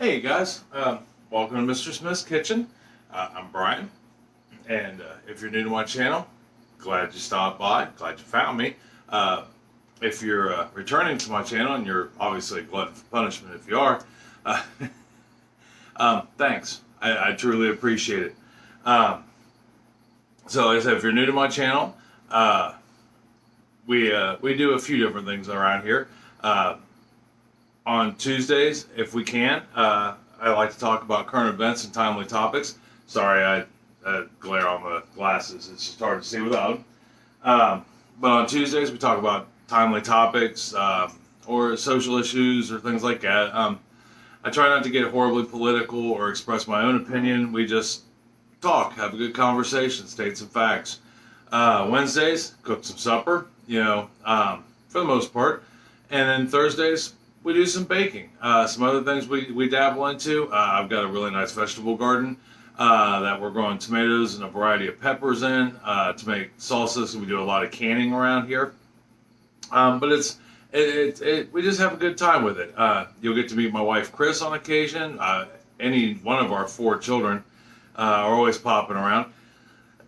Hey guys, welcome to Mr. Smith's Kitchen. I'm Brian, and if you're new to my channel, glad you stopped by, glad you found me. If you're returning to my channel, and you're obviously a glutton for punishment if you are, uh, thanks. I truly appreciate it. So like I said, if you're new to my channel, we do a few different things around here. On Tuesdays, if we can, I like to talk about current events and timely topics. Sorry, I glare on the glasses. It's just hard to see without them. But on Tuesdays, we talk about timely topics or social issues or things like that. I try not to get horribly political or express my own opinion. We just talk, have a good conversation, state some facts. Wednesdays, cook some supper, for the most part. And then Thursdays, we do some baking. Some other things we dabble into. I've got a really nice vegetable garden that we're growing tomatoes and a variety of peppers in to make salsas. We do a lot of canning around here. But we just have a good time with it. You'll get to meet my wife Chris on occasion. Any one of our 4 children are always popping around.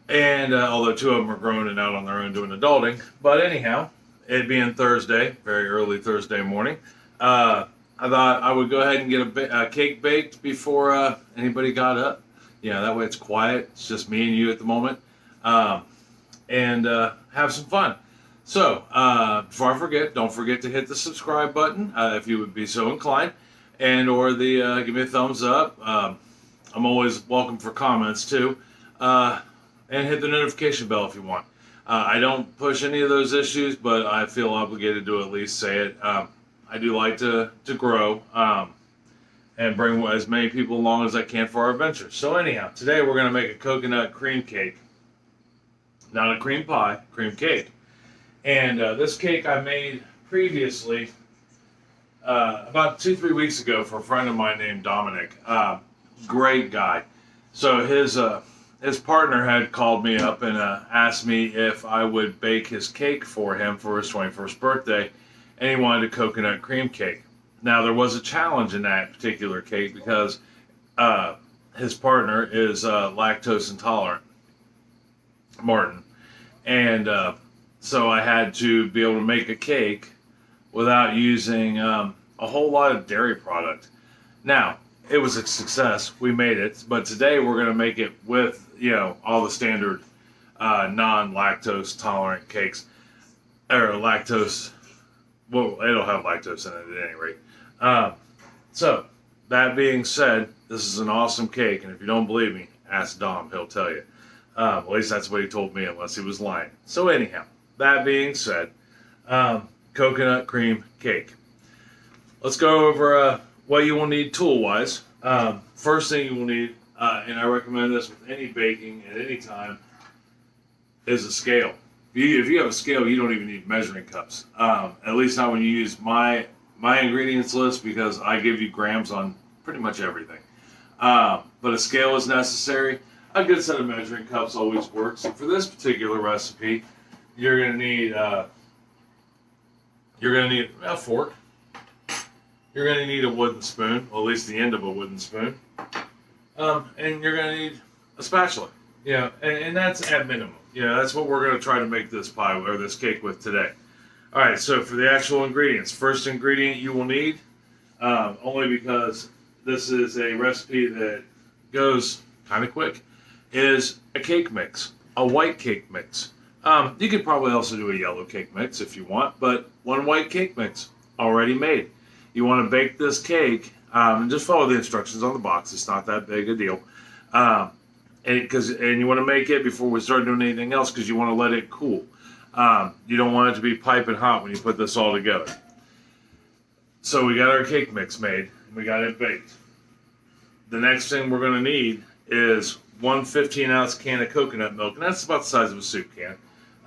And although 2 of them are grown and out on their own doing adulting. But anyhow, it being Thursday, very early Thursday morning, I thought I would go ahead and get a cake baked before anybody got up. That way it's quiet. It's just me and you at the moment. And have some fun. So, before I forget, don't forget to hit the subscribe button if you would be so inclined. And or give me a thumbs up. I'm always welcome for comments too. And hit the notification bell if you want. I don't push any of those issues, but I feel obligated to at least say it. I do like to grow and bring as many people along as I can for our adventures. So anyhow, today we're going to make a coconut cream cake. Not a cream pie, cream cake. And this cake I made previously about 2-3 weeks ago for a friend of mine named Dominic. Great guy. So his partner had called me up and asked me if I would bake his cake for him for his 21st birthday, and he wanted a coconut cream cake. Now, there was a challenge in that particular cake because his partner is lactose intolerant, Martin, and so I had to be able to make a cake without using a whole lot of dairy product. Now, it was a success. We made it, but today we're going to make it with all the standard non-lactose tolerant cakes, or lactose. Well, it'll have lactose in it at any rate. So that being said, this is an awesome cake, and if you don't believe me, ask Dom. He'll tell you. At least that's what he told me, unless he was lying. So anyhow, that being said, coconut cream cake. Let's go over what you will need tool-wise. First thing you will need, and I recommend this with any baking at any time, is a scale. If you have a scale, you don't even need measuring cups. At least not when you use my ingredients list, because I give you grams on pretty much everything. But a scale is necessary. A good set of measuring cups always works. And for this particular recipe, you're gonna need a fork. You're going to need a wooden spoon, or at least the end of a wooden spoon. And you're going to need a spatula. And that's at minimum. That's what we're going to try to make this pie or this cake with today. All right, so for the actual ingredients, first ingredient you will need, only because this is a recipe that goes kind of quick, is a cake mix, a white cake mix. You could probably also do a yellow cake mix if you want, but one white cake mix already made. You want to bake this cake, and just follow the instructions on the box. It's not that big a deal. And you want to make it before we start doing anything else, because you want to let it cool. You don't want it to be piping hot when you put this all together. So we got our cake mix made, and we got it baked. The next thing we're going to need is one 15-ounce can of coconut milk, and that's about the size of a soup can.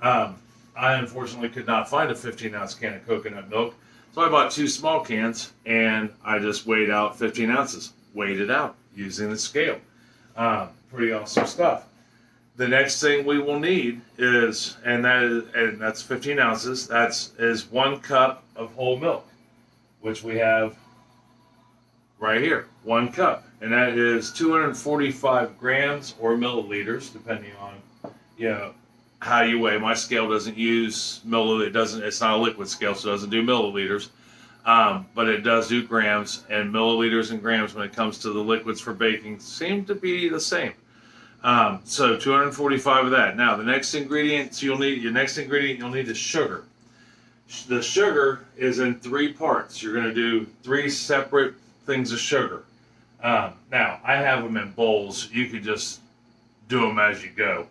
I unfortunately could not find a 15-ounce can of coconut milk. So I bought 2 small cans, and I just weighed out 15 ounces. Weighed it out using the scale. Pretty awesome stuff. The next thing we will need is, and that's 15 ounces, is 1 cup of whole milk, which we have right here, 1 cup. And that is 245 grams or milliliters, depending on, you know, how you weigh. My scale doesn't use milliliters. It's not a liquid scale, so it doesn't do milliliters. But it does do grams, and milliliters and grams when it comes to the liquids for baking seem to be the same. So 245 of that. Now the next ingredient you'll need is sugar. The sugar is in 3 parts. You're going to do 3 separate things of sugar. Now I have them in bowls. You could just do them as you go.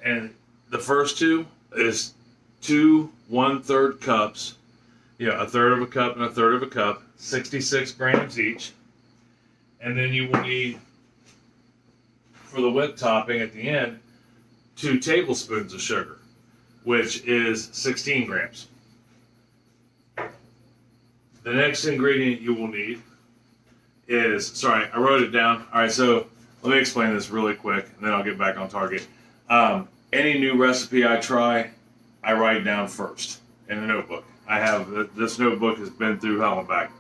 And the first 2 is 2 1/3 cups. A third of a cup and a third of a cup, 66 grams each. And then you will need, for the whipped topping at the end, 2 tablespoons of sugar, which is 16 grams. The next ingredient you will need is, sorry, I wrote it down. All right, so let me explain this really quick, and then I'll get back on target. Any new recipe I try, I write down first in a notebook. I have, this notebook has been through hell and back.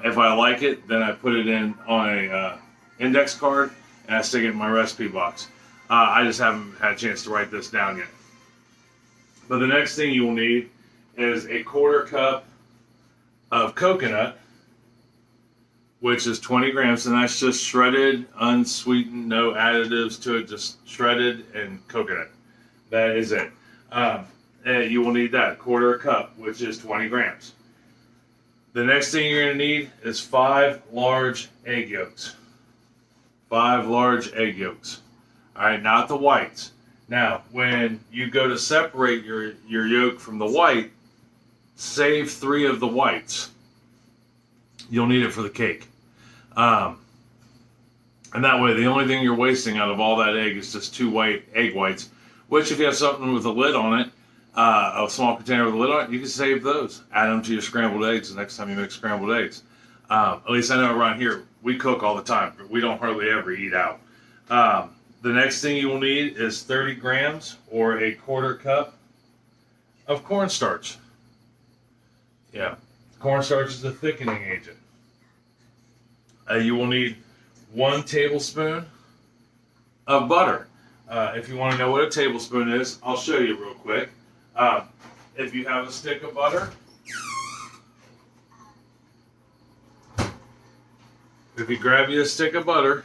If I like it, then I put it in on a index card, and I stick it in my recipe box. I just haven't had a chance to write this down yet. But the next thing you will need is a 1/4 cup of coconut, which is 20 grams, and that's just shredded, unsweetened, no additives to it, just shredded and coconut. That is it. And you will need that, 1/4 cup, which is 20 grams. The next thing you're going to need is 5 large egg yolks. 5 large egg yolks. All right, not the whites. Now, when you go to separate your yolk from the white, save 3 of the whites. You'll need it for the cake. And that way, the only thing you're wasting out of all that egg is just 2 white egg whites, which if you have something with a lid on it, a small container with a lid on it, you can save those. Add them to your scrambled eggs the next time you make scrambled eggs. At least I know around here, we cook all the time, but we don't hardly ever eat out. The next thing you will need is 30 grams or a 1/4 cup of cornstarch. Yeah, cornstarch is a thickening agent. You will need 1 tablespoon of butter. If you want to know what a tablespoon is, I'll show you real quick. If you have a stick of butter, if you grab you a stick of butter,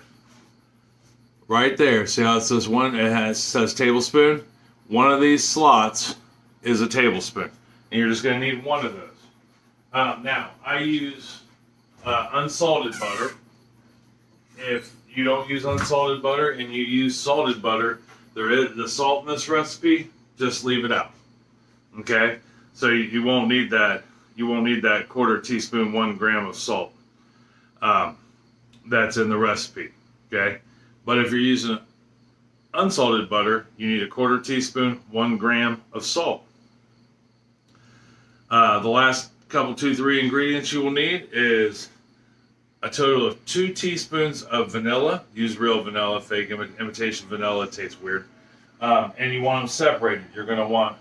right there, see how it says says tablespoon? One of these slots is a tablespoon, and you're just going to need 1 of those. Now, I use unsalted butter. If you don't use unsalted butter and you use salted butter, there is the salt in this recipe, just leave it out. Okay? So you won't need that. You won't need that 1/4 teaspoon, 1 gram of salt. That's in the recipe. Okay? But if you're using unsalted butter, you need a 1/4 teaspoon, 1 gram of salt. The last couple, 2-3 ingredients you will need is a total of 2 teaspoons of vanilla. Use real vanilla, fake imitation vanilla, it tastes weird. And you want them separated. You're going to want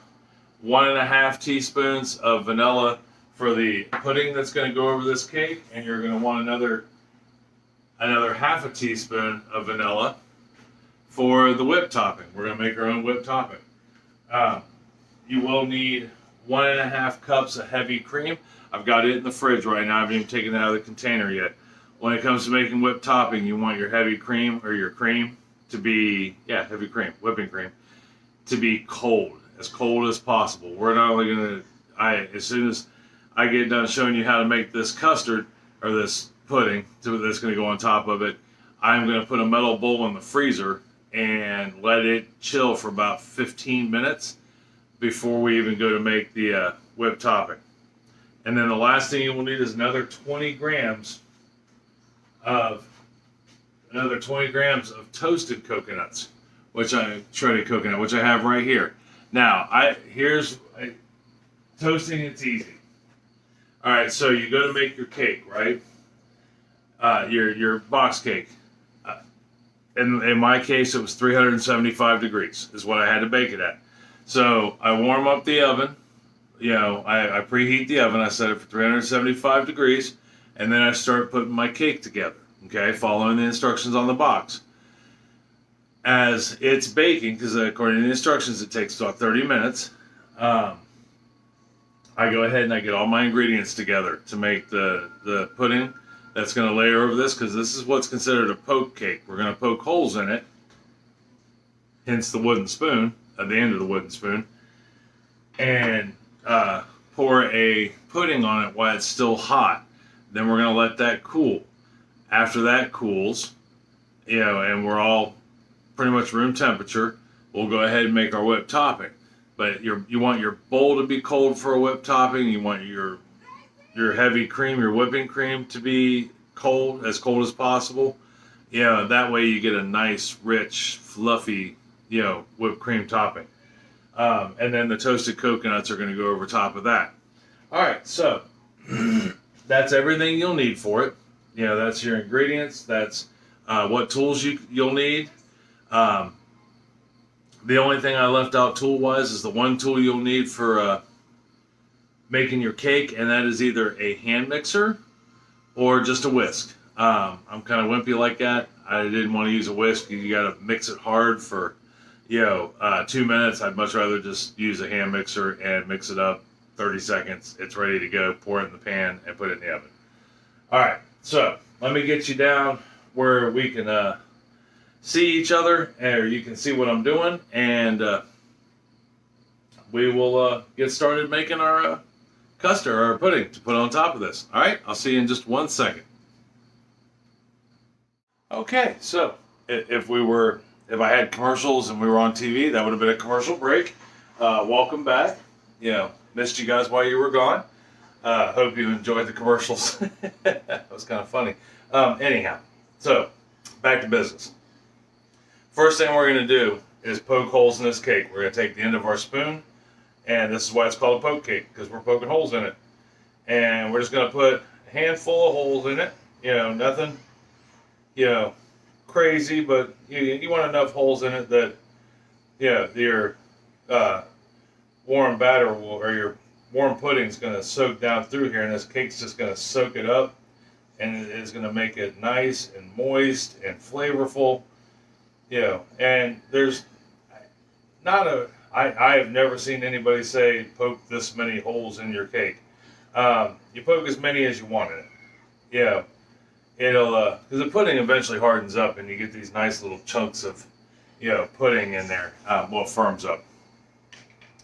1.5 teaspoons of vanilla for the pudding that's going to go over this cake, and you're going to want another 1/2 teaspoon of vanilla for the whipped topping. We're going to make our own whipped topping. You will need 1.5 cups of heavy cream. I've got it in the fridge right now. I haven't even taken it out of the container yet. When it comes to making whipped topping, you want your heavy cream or your cream to be, heavy cream, whipping cream, to be cold as possible. We're not only going to, as soon as I get done showing you how to make this custard or this pudding that's going to go on top of it, I'm going to put a metal bowl in the freezer and let it chill for about 15 minutes before we even go to make the whipped topping. And then the last thing you will need is another 20 grams of toasted coconuts, shredded coconut, which I have right here. Now, toasting, it's easy. All right, so you go to make your cake, right? Your box cake. In my case, it was 375 degrees is what I had to bake it at. So I warm up the oven. I preheat the oven. I set it for 375 degrees. And then I start putting my cake together, okay, following the instructions on the box. As it's baking, because according to the instructions, it takes about 30 minutes, I go ahead and I get all my ingredients together to make the pudding that's going to layer over this, because this is what's considered a poke cake. We're going to poke holes in it, hence the wooden spoon, at the end of the wooden spoon, and pour a pudding on it while it's still hot. Then we're going to let that cool. After that cools, and we're all pretty much room temperature, we'll go ahead and make our whipped topping. But you want your bowl to be cold for a whipped topping. You want your heavy cream, your whipping cream, to be cold as possible. That way you get a nice, rich, fluffy, whipped cream topping. And then the toasted coconuts are going to go over top of that. All right, so that's everything you'll need for it. That's your ingredients. That's what tools you'll need. The only thing I left out tool-wise is the one tool you'll need for making your cake, and that is either a hand mixer or just a whisk. I'm kind of wimpy like that. I didn't want to use a whisk. You got to mix it hard for 2 minutes. I'd much rather just use a hand mixer and mix it up. 30 seconds, it's ready to go. Pour it in the pan and put it in the oven. All right, so let me get you down where we can see each other, or you can see what I'm doing, and we will get started making our custard, or pudding, to put on top of this. All right, I'll see you in just 1 second. Okay, so if I had commercials and we were on TV, that would have been a commercial break. Welcome back. Missed you guys while you were gone. Hope you enjoyed the commercials. That was kind of funny. Anyhow, so back to business. First thing we're going to do is poke holes in this cake. We're going to take the end of our spoon, and this is why it's called a poke cake, because we're poking holes in it. And we're just going to put a handful of holes in it. Nothing, crazy, but you want enough holes in it that, your warm batter or your warm pudding's going to soak down through here, and this cake's just going to soak it up, and it is going to make it nice and moist and flavorful. And there's I have never seen anybody say poke this many holes in your cake. You poke as many as you want in it. It'll, because the pudding eventually hardens up and you get these nice little chunks of, pudding in there. It firms up.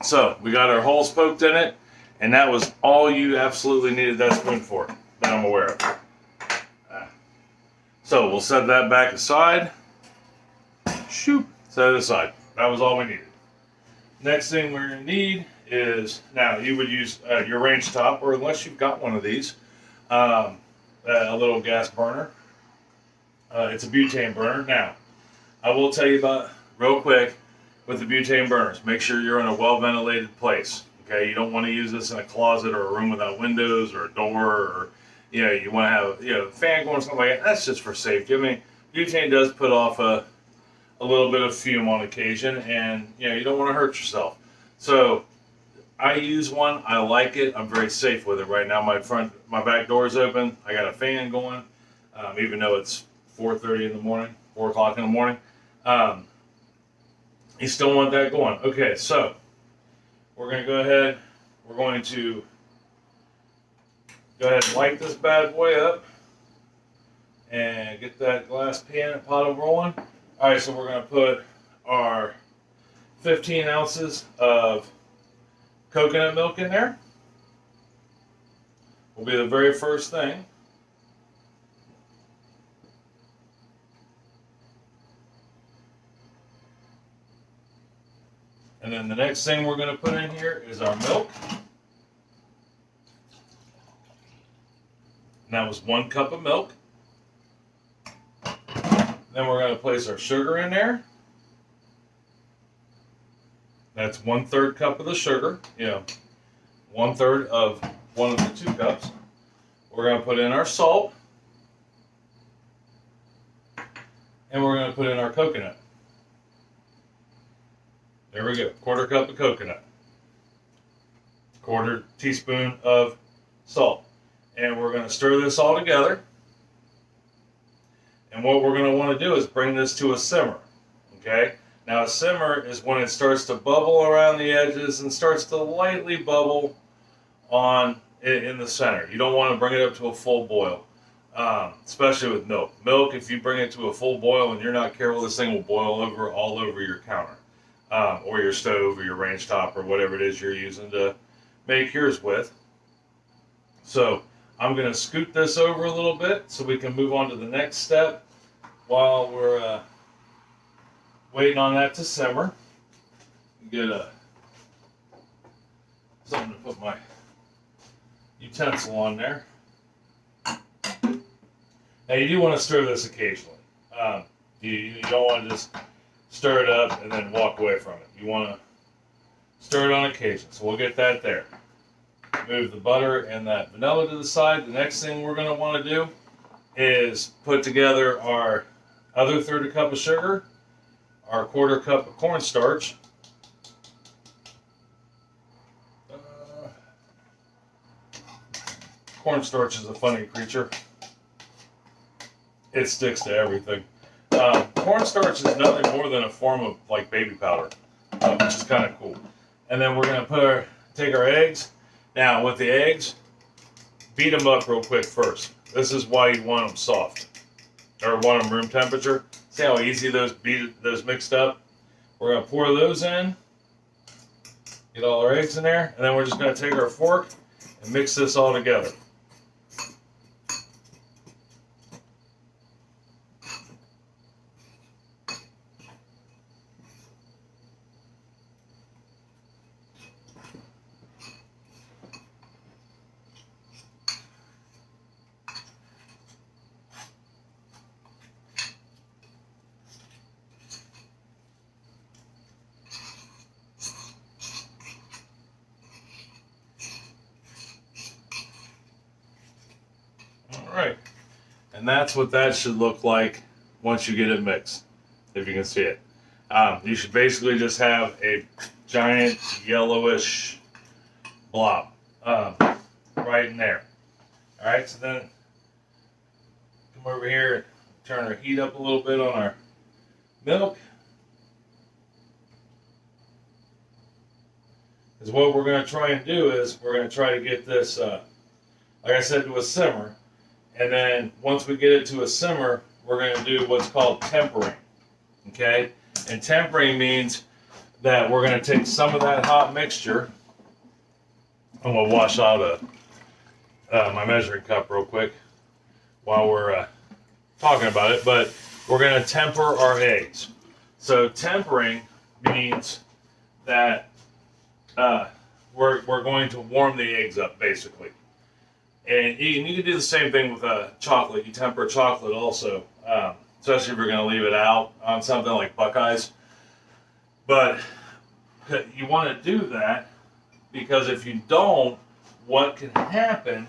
So we got our holes poked in it, and that was all you absolutely needed that spoon for, that I'm aware of. So we'll set that back aside. Shoot, set it aside. That was all we needed. Next thing we're going to need is, now you would use your range top, or unless you've got one of these, a little gas burner. It's a butane burner. Now, I will tell you about, real quick, with the butane burners, make sure you're in a well-ventilated place. Okay, you don't want to use this in a closet or a room without windows or a door, or you want to have a fan going, something like that. That's just for safety. I mean, butane does put off a little bit of fume on occasion, and you don't want to hurt yourself. So I use one. I like it. I'm very safe with it right now. My back door is open. I got a fan going, even though it's 4:30 in the morning, 4 o'clock in the morning. You still want that going. Okay, so we're going to go ahead. We're going to go ahead and light this bad boy up and get that glass pot rolling. All right, so we're going to put our 15 ounces of coconut milk in there. Will be the very first thing. And then the next thing we're going to put in here is our milk. And that was 1 cup of milk. Then we're going to place our sugar in there. That's 1/3 cup of the sugar. 1/3 of one of the 2 cups. We're going to put in our salt. And we're going to put in our coconut. There we go. 1/4 cup of coconut. 1/4 teaspoon of salt. And we're going to stir this all together. And what we're going to want to do is bring this to a simmer. Okay? Now a simmer is when it starts to bubble around the edges and starts to lightly bubble in the center. You don't want to bring it up to a full boil, especially with milk. Milk, if you bring it to a full boil and you're not careful, this thing will boil over all over your counter, or your stove, or your range top, or whatever it is you're using to make yours with. So I'm going to scoot this over a little bit so we can move on to the next step while we're waiting on that to simmer. Get something to put my utensil on there. Now you do want to stir this occasionally. You don't want to just stir it up and then walk away from it. You want to stir it on occasion. So we'll get that there. Move the butter and that vanilla to the side. The next thing we're going to want to do is put together our other third of cup of sugar, our quarter cup of cornstarch, cornstarch is a funny creature. It sticks to everything. Cornstarch is nothing more than a form of like baby powder, which is kind of cool. And then we're going to take our eggs. Now with the eggs, beat them up real quick first. This is why you want them soft, or want them room temperature. See how easy those mixed up? We're going to pour those in, get all our eggs in there, and then we're just going to take our fork and mix this all together. Alright, and that's what that should look like once you get it mixed, if you can see it. You should basically just have a giant yellowish blob right in there. Alright, so then come over here and turn our heat up a little bit on our milk. Because what we're going to try and do is we're going to try to get this, like I said, to a simmer. And then once we get it to a simmer, we're going to do what's called tempering. Okay? And tempering means that we're going to take some of that hot mixture. I'm going to wash out my measuring cup real quick while we're talking about it. But we're going to temper our eggs. So tempering means that we're going to warm the eggs up, basically. And you can do the same thing with chocolate. You temper chocolate also, especially if you're going to leave it out on something like Buckeyes. But you want to do that because if you don't, what can happen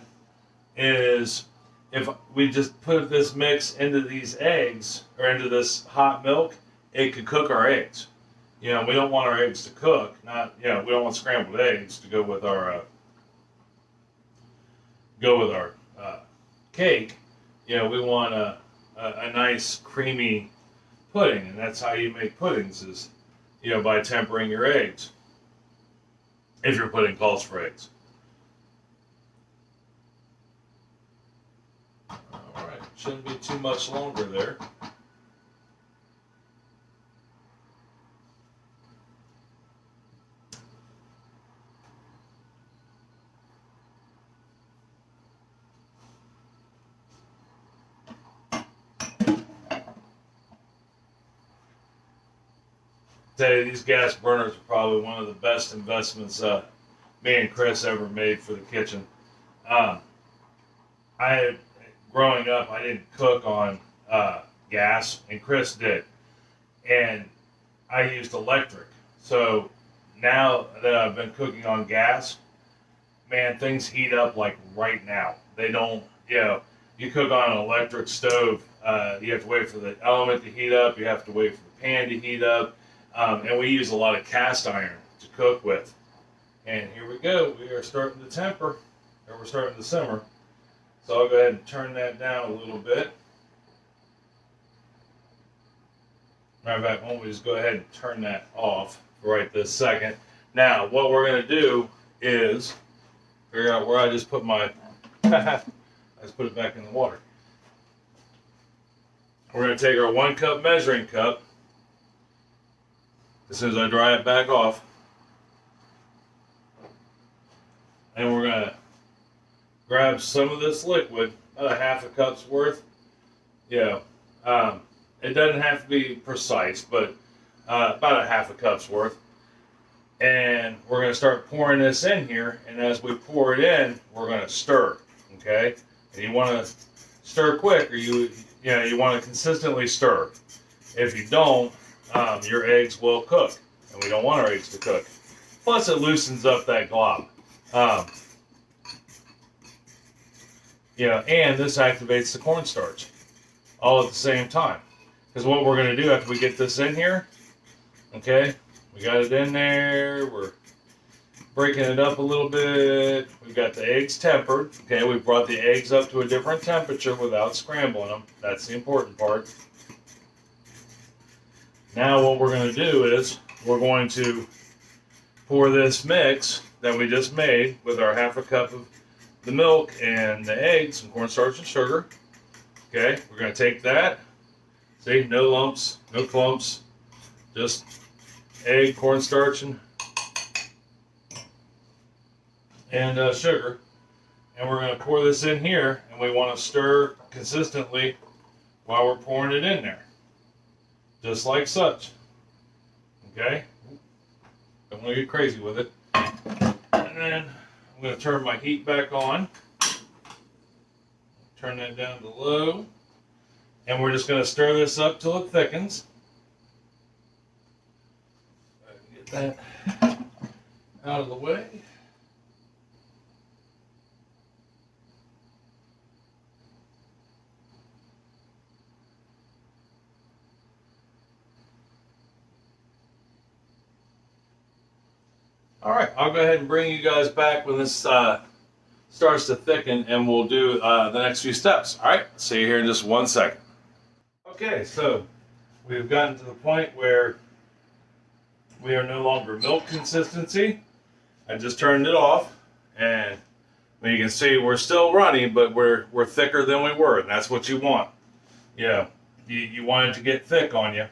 is if we just put this mix into these eggs or into this hot milk, it could cook our eggs. You know, we don't want our eggs to cook. We don't want scrambled eggs to go with our cake. You know, we want a nice creamy pudding, and that's how you make puddings is, by tempering your eggs. If your pudding calls for eggs. All right, shouldn't be too much longer there. These gas burners are probably one of the best investments me and Chris ever made for the kitchen. Growing up, I didn't cook on gas, and Chris did. And I used electric. So now that I've been cooking on gas, man, things heat up like right now. They don't, you cook on an electric stove, you have to wait for the element to heat up, you have to wait for the pan to heat up. And we use a lot of cast iron to cook with. And here we go. We are starting to temper, or we're starting to simmer. So I'll go ahead and turn that down a little bit. Matter of fact, why don't we just go ahead and turn that off right this second. Now, what we're going to do is figure out where I just put my, I just put it back in the water. We're going to take our 1 cup measuring cup. As soon as I dry it back off, and we're going to grab some of this liquid, about a half a cup's worth. Yeah, it doesn't have to be precise, but about a half a cup's worth. And we're going to start pouring this in here, and as we pour it in, we're going to stir. Okay, and you want to stir quick, or you want to consistently stir. If you don't, your eggs will cook, and we don't want our eggs to cook. Plus, it loosens up that glob. And this activates the cornstarch all at the same time. Because what we're going to do after we get this in here, okay, we got it in there, we're breaking it up a little bit, we've got the eggs tempered, okay, we've brought the eggs up to a different temperature without scrambling them. That's the important part. Now what we're going to do is we're going to pour this mix that we just made with our half a cup of the milk and the eggs and cornstarch and sugar. Okay, we're going to take that. See, no lumps, no clumps, just egg, cornstarch, and sugar. And we're going to pour this in here, and we want to stir consistently while we're pouring it in there. Just like such. Okay? Don't want to get crazy with it. And then I'm going to turn my heat back on. Turn that down to low. And we're just going to stir this up till it thickens. Get that out of the way. All right, I'll go ahead and bring you guys back when this starts to thicken, and we'll do the next few steps. All right, see you here in just 1 second. Okay, so we've gotten to the point where we are no longer milk consistency. I just turned it off, and you can see we're still running, but we're thicker than we were, and that's what you want. Yeah, you want it to get thick on you.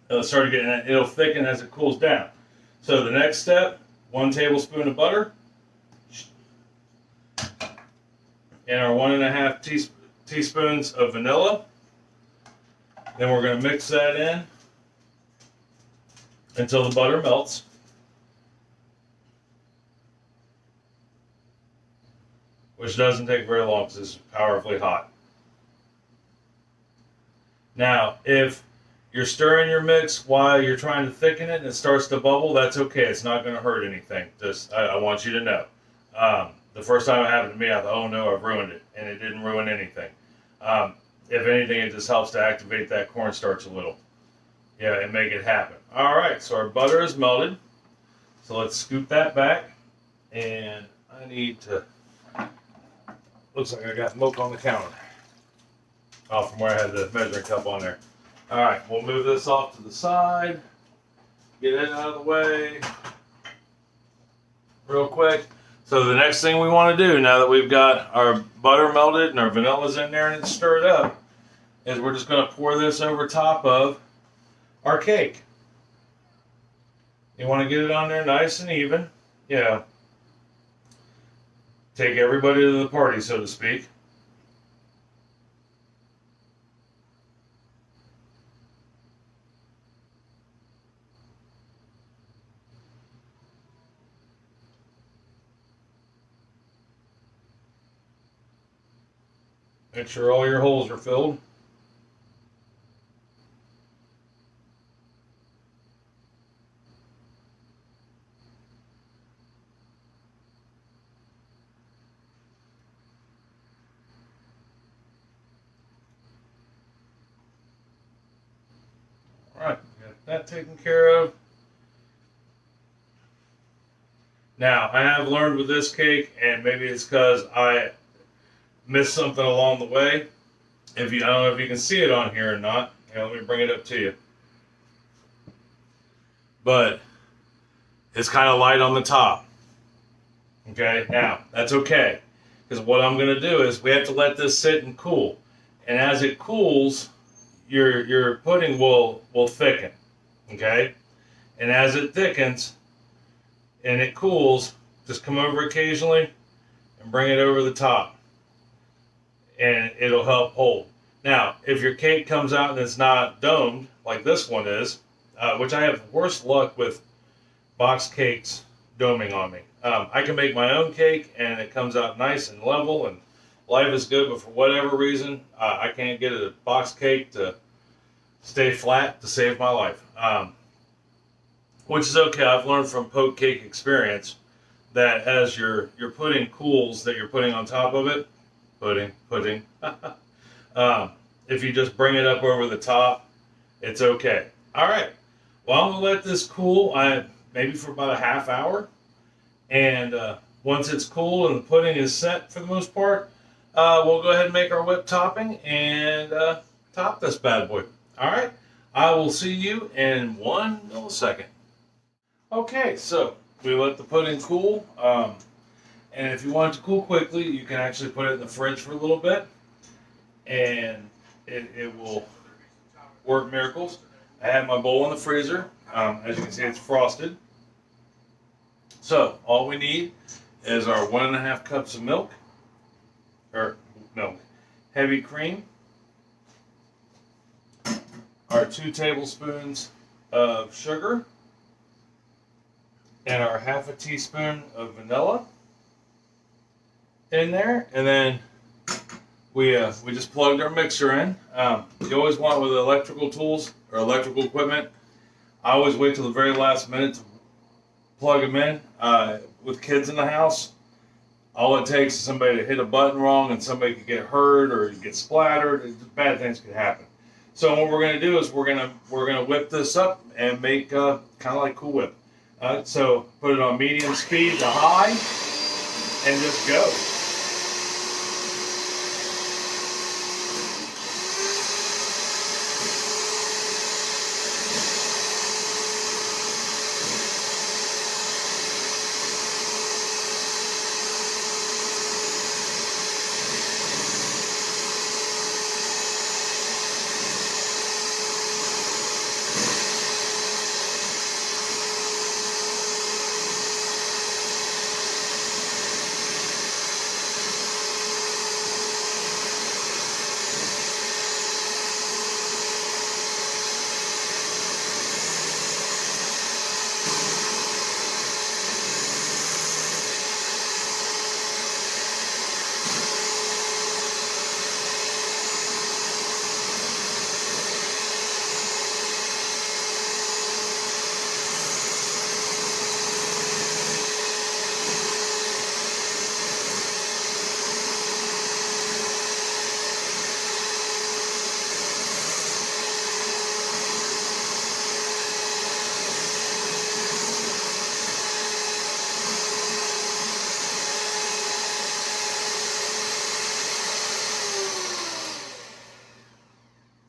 It'll thicken as it cools down. So the next step, 1 tablespoon of butter, and our 1.5 teaspoons of vanilla. Then we're going to mix that in until the butter melts. Which doesn't take very long because it's powerfully hot. Now, if you're stirring your mix while you're trying to thicken it and it starts to bubble, that's okay. It's not going to hurt anything. Just, I want you to know. The first time it happened to me, I thought, oh no, I've ruined it. And it didn't ruin anything. If anything, it just helps to activate that cornstarch a little. Yeah, and make it happen. All right, so our butter is melted. So let's scoop that back. And I need to, looks like I got milk on the counter. Oh, from where I had the measuring cup on there. All right, we'll move this off to the side. Get it out of the way real quick. So the next thing we want to do, now that we've got our butter melted and our vanilla's in there and it's stirred up, is we're just going to pour this over top of our cake. You want to get it on there nice and even. Yeah. Take everybody to the party, so to speak. Make sure all your holes are filled. All right, got that taken care of. Now, I have learned with this cake, and maybe it's because I missed something along the way. I don't know if you can see it on here or not. Here, let me bring it up to you. But it's kind of light on the top. Okay, now that's okay, because what I'm going to do is we have to let this sit and cool, and as it cools, your pudding will thicken. Okay, and as it thickens and it cools, just come over occasionally and bring it over the top, and it'll help hold. Now, if your cake comes out and it's not domed like this one is, which I have worse luck with box cakes doming on me. I can make my own cake and it comes out nice and level and life is good, but for whatever reason, I can't get a box cake to stay flat to save my life. Which is okay. I've learned from poke cake experience that as your pudding cools that you're putting on top of it, pudding, if you just bring it up over the top, it's okay. All right. Well, I'm going to let this cool maybe for about a half hour. And once it's cool and the pudding is set for the most part, we'll go ahead and make our whipped topping and top this bad boy. All right. I will see you in 1 millisecond. Okay, so we let the pudding cool. And if you want it to cool quickly, you can actually put it in the fridge for a little bit. And it will work miracles. I have my bowl in the freezer. As you can see, it's frosted. So all we need is our 1.5 cups of milk, heavy cream, our 2 tablespoons of sugar, and our 1/2 teaspoon of vanilla in there, and then we just plugged our mixer in. You always want with electrical tools or electrical equipment. I always wait till the very last minute to plug them in. With kids in the house, all it takes is somebody to hit a button wrong and somebody could get hurt or get splattered. Bad things could happen. So what we're going to do is we're going to whip this up and make kind of like Cool Whip. So put it on medium speed to high and just go.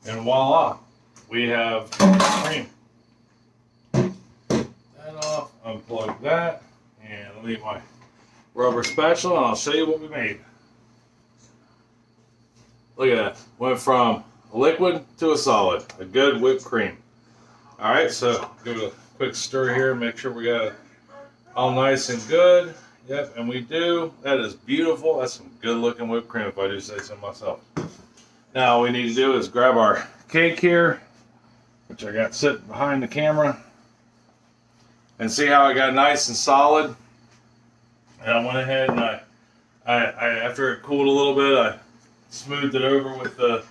And voila, we have cream. That off, unplug that, and I'll leave my rubber spatula and I'll show you what we made. Look at that, went from a liquid to a solid, a good whipped cream. All right, so give it a quick stir here, make sure we got it all nice and good. Yep, and we do. That is beautiful. That's some good looking whipped cream if I do say so myself. Now all we need to do is grab our cake here, which I got sitting behind the camera, and see how it got nice and solid. And I went ahead and I after it cooled a little bit, I smoothed it over with the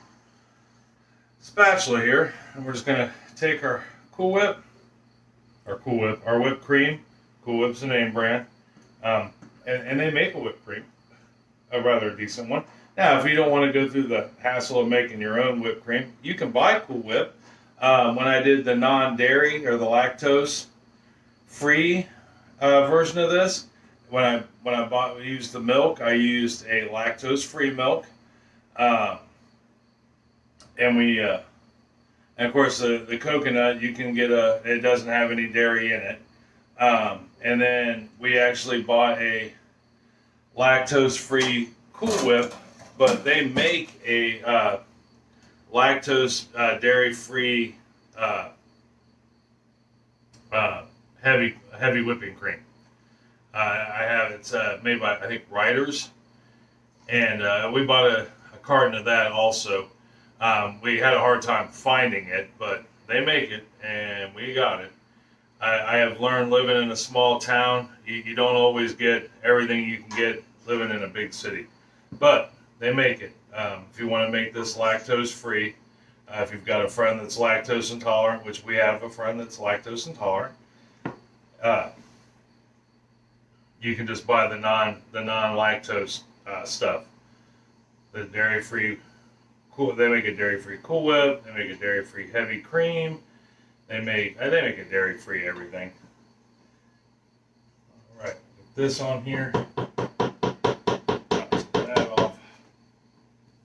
spatula here, and we're just gonna take our Cool Whip, our whipped cream. Cool Whip's a name brand, and they make a whipped cream, a rather decent one. Now, if you don't want to go through the hassle of making your own whipped cream, you can buy Cool Whip. When I did the non-dairy or the lactose-free version of this, when I used the milk, I used a lactose-free milk, um, and and of course the coconut you can get it doesn't have any dairy in it, and then we actually bought a lactose-free Cool Whip, but they make a lactose dairy-free uh, heavy whipping cream. I have it's made by I think Riders, and we bought a carton of that also. We had a hard time finding it, but they make it, and we got it. I have learned living in a small town, you don't always get everything you can get living in a big city, but they make it. If you want to make this lactose free, if you've got a friend that's lactose intolerant, which we have a friend that's lactose intolerant, uh, you can just buy the non lactose stuff. The dairy free cool. They make a dairy free Cool Whip. They make a dairy free heavy cream. They make a dairy free everything. All right, put this on here. Let's get that off.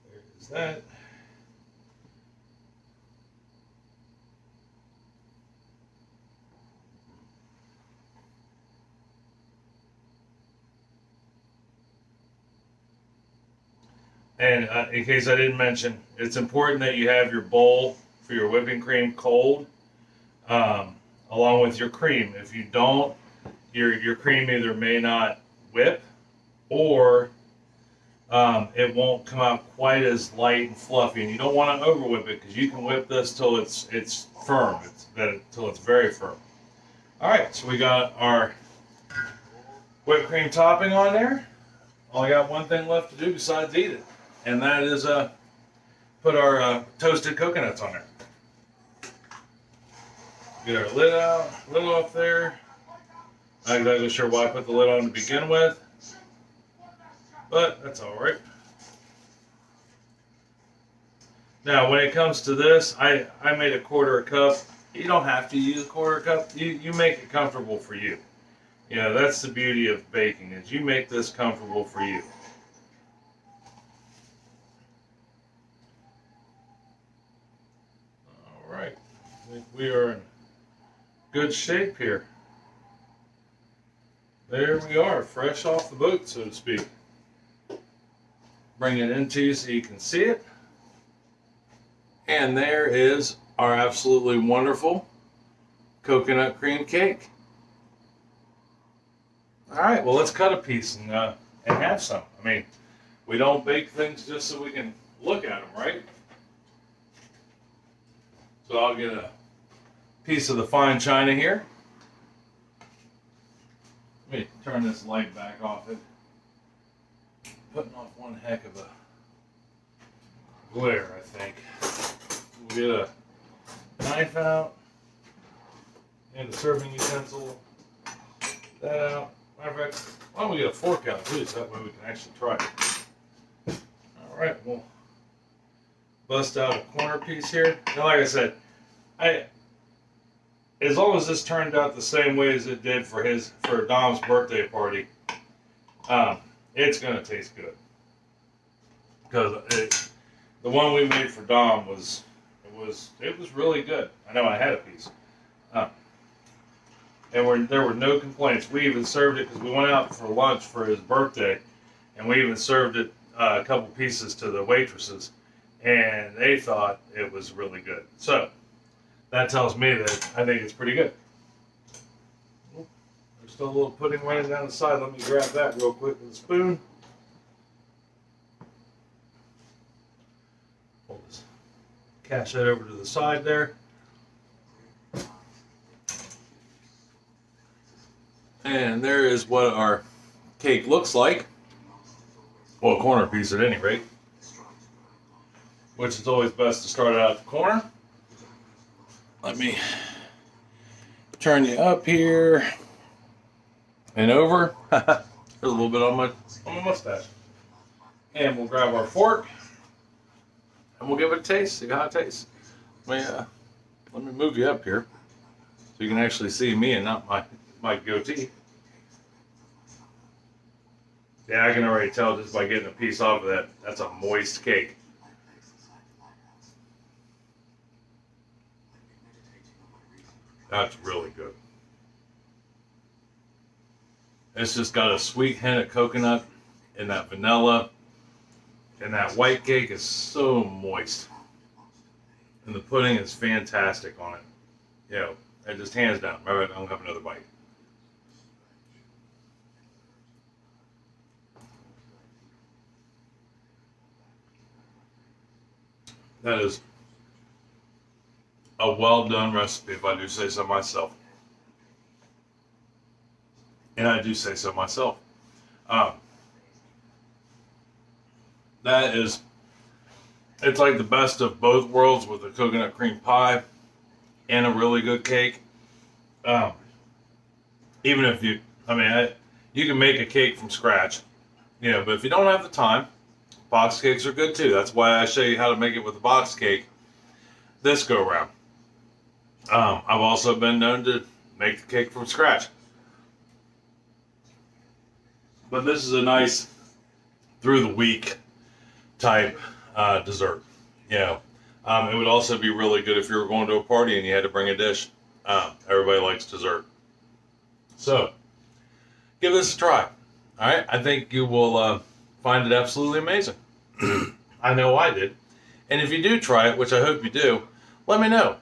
There is that. And in case I didn't mention, it's important that you have your bowl for your whipping cream cold, along with your cream. If you don't, your cream either may not whip, or it won't come out quite as light and fluffy. And you don't want to over whip it, because you can whip this till it's firm, till it's very firm. All right, so we got our whipped cream topping on there. Only got one thing left to do besides eat it, and that is put our toasted coconuts on there. Get our lid off there. Not exactly sure why I put the lid on to begin with, but that's all right. Now, when it comes to this, I made a 1/4 cup. You don't have to use a 1/4 cup. You make it comfortable for you. You know, that's the beauty of baking, is you make this comfortable for you. All right, I think we are in good shape here. There we are, fresh off the boat, so to speak. Bring it into you so you can see it. And there is our absolutely wonderful coconut cream cake. All right, well, let's cut a piece and have some. I mean, we don't bake things just so we can look at them, right? So I'll get a piece of the fine china here. Let me turn this light back off. It putting off one heck of a glare, I think. We'll get a knife out and a serving utensil. That out. Matter of fact, why don't we get a fork out too, so that way we can actually try it. All right, we'll bust out a corner piece here. Now, like I said, as long as this turned out the same way as it did for Dom's birthday party, it's gonna taste good. Because the one we made for Dom was really good. I know I had a piece. And there were no complaints. We even served it, because we went out for lunch for his birthday, and we even served it a couple pieces to the waitresses, and they thought it was really good. So that tells me that I think it's pretty good. There's still a little pudding running down the side. Let me grab that real quick with a spoon. We'll just cash that over to the side there. And there is what our cake looks like. Well, a corner piece at any rate. Which is always best to start out at the corner. Let me turn you up here and over. There's a little bit on my mustache. And we'll grab our fork and we'll give it a taste. See how it tastes. Let me move you up here so you can actually see me and not my goatee. Yeah, I can already tell just by getting a piece off of that. That's a moist cake. That's really good. It's just got a sweet hint of coconut and that vanilla. And that white cake is so moist. And the pudding is fantastic on it. You know, and just hands down. Right, I'll have another bite. That is a well done recipe, if I do say so myself. And I do say so myself. Um, that is, it's like the best of both worlds with a coconut cream pie and a really good cake. Um, even if you, I mean, you can make a cake from scratch, you know, but if you don't have the time, box cakes are good too. That's why I show you how to make it with a box cake this go around. I've also been known to make the cake from scratch. But this is a nice through the week type dessert. You know, it would also be really good if you were going to a party and you had to bring a dish. Everybody likes dessert. So, give this a try. All right, I think you will find it absolutely amazing. I know I did. And if you do try it, which I hope you do, let me know.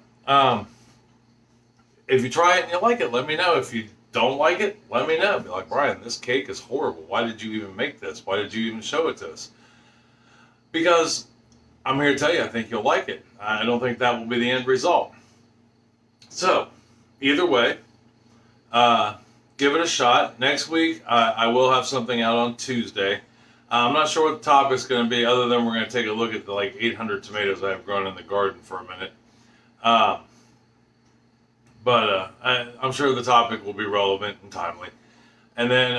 If you try it and you like it, let me know. If you don't like it, let me know. Be like, Brian, this cake is horrible. Why did you even make this? Why did you even show it to us? Because I'm here to tell you, I think you'll like it. I don't think that will be the end result. So, either way, give it a shot. Next week, I will have something out on Tuesday. I'm not sure what the topic's going to be, other than we're going to take a look at the like 800 tomatoes I have grown in the garden for a minute. But I'm sure the topic will be relevant and timely. And then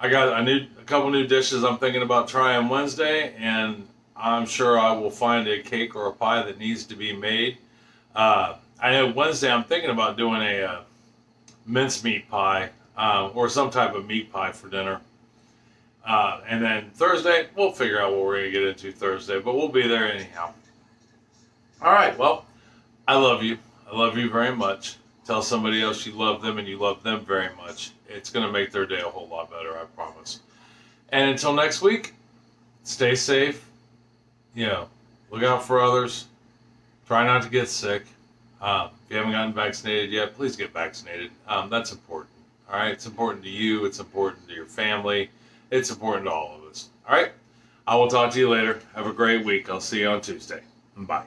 I got a couple new dishes I'm thinking about trying Wednesday, and I'm sure I will find a cake or a pie that needs to be made. I know Wednesday I'm thinking about doing a mincemeat pie or some type of meat pie for dinner. And then Thursday, we'll figure out what we're going to get into Thursday, but we'll be there anyhow. All right, well, I love you. I love you very much. Tell somebody else you love them and you love them very much. It's going to make their day a whole lot better, I promise. And until next week, stay safe. You know, look out for others. Try not to get sick. If you haven't gotten vaccinated yet, please get vaccinated. That's important. All right, it's important to you. It's important to your family. It's important to all of us. All right, I will talk to you later. Have a great week. I'll see you on Tuesday. Bye.